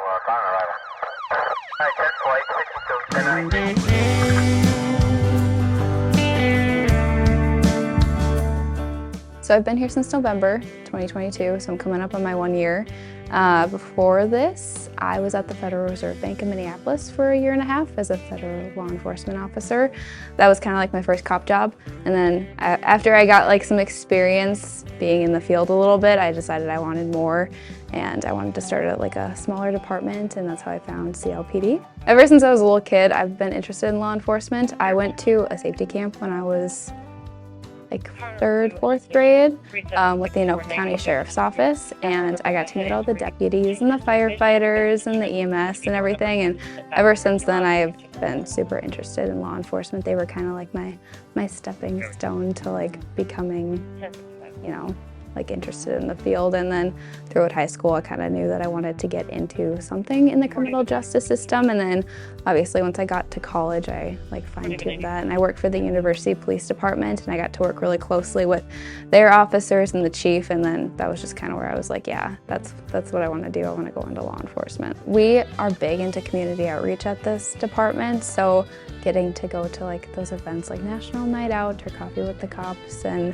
on arrival. Alright, 10 flight, 62, 10 So I've been here since November 2022, so I'm coming up on my 1 year. Before this, I was at the Federal Reserve Bank in Minneapolis for 1.5 years as a federal law enforcement officer. That was kind of like my first cop job. And then after I got like some experience being in the field a little bit, I decided I wanted more, and I wanted to start at like a smaller department, and that's how I found CLPD. Ever since I was a little kid, I've been interested in law enforcement. I went to a safety camp when I was like 3rd, 4th grade with the Minneapolis County Sheriff's Office, and I got to meet all the deputies and the firefighters and the EMS and everything, and ever since then I've been super interested in law enforcement. They were kind of like my stepping stone to like becoming, you know, like interested in the field. And then throughout high school I kind of knew that I wanted to get into something in the criminal justice system, and then obviously once I got to college I like fine-tuned that, and I worked for the University Police Department, and I got to work really closely with their officers and the chief, and then that was just kind of where I was like, yeah, that's what I want to do. I want to go into law enforcement. We are big into community outreach at this department, so getting to go to like those events like National Night Out or Coffee with the Cops, and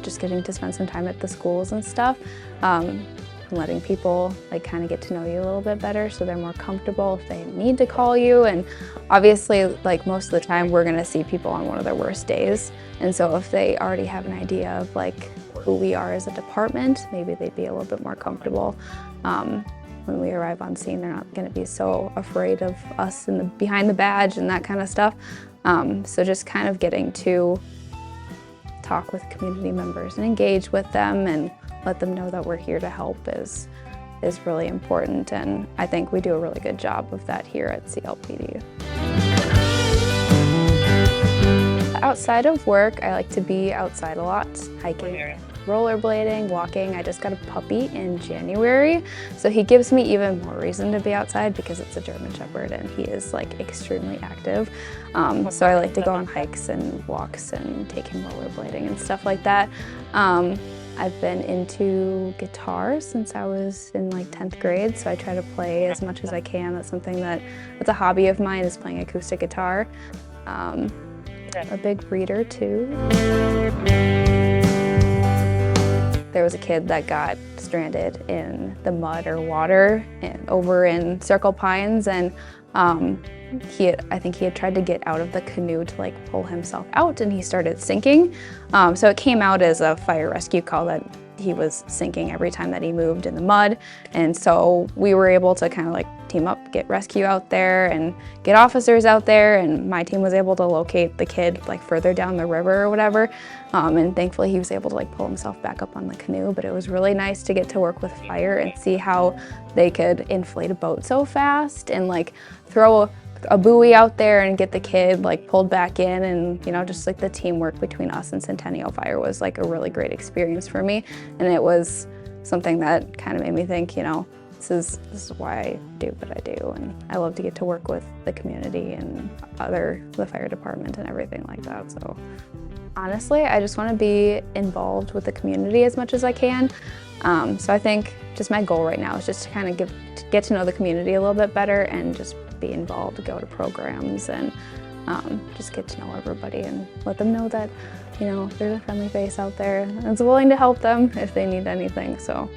just getting to spend some time at the schools and stuff, and letting people like kind of get to know you a little bit better so they're more comfortable if they need to call you. And obviously like most of the time we're going to see people on one of their worst days, and so if they already have an idea of like who we are as a department, maybe they'd be a little bit more comfortable. When we arrive on scene, they're not going to be so afraid of us behind the badge and that kind of stuff. So just kind of getting to talk with community members and engage with them and let them know that we're here to help is really important, and I think we do a really good job of that here at CLPD. Outside of work, I like to be outside a lot, hiking, rollerblading, walking. I just got a puppy in January, so he gives me even more reason to be outside because it's a German Shepherd and he is like extremely active. So I like to go on hikes and walks and take him rollerblading and stuff like that. I've been into guitar since I was in like 10th grade, so I try to play as much as I can. That's a hobby of mine, is playing acoustic guitar. A big reader too. There was a kid that got stranded in the mud or water over in Circle Pines, and I think he had tried to get out of the canoe to like pull himself out, and he started sinking. So it came out as a fire rescue call that he was sinking every time that he moved in the mud, and so we were able to kind of like team up, get rescue out there and get officers out there, and my team was able to locate the kid like further down the river or whatever, and thankfully he was able to like pull himself back up on the canoe. But it was really nice to get to work with fire and see how they could inflate a boat so fast and like throw a buoy out there and get the kid like pulled back in, and you know, just like the teamwork between us and Centennial Fire was like a really great experience for me, and it was something that kind of made me think, you know, this is why I do what I do, and I love to get to work with the community and the fire department and everything like that. So honestly, I just want to be involved with the community as much as I can. So I think just my goal right now is just to kind of get to know the community a little bit better and just be involved, go to programs, and just get to know everybody and let them know that, you know, there's a friendly face out there that's willing to help them if they need anything. So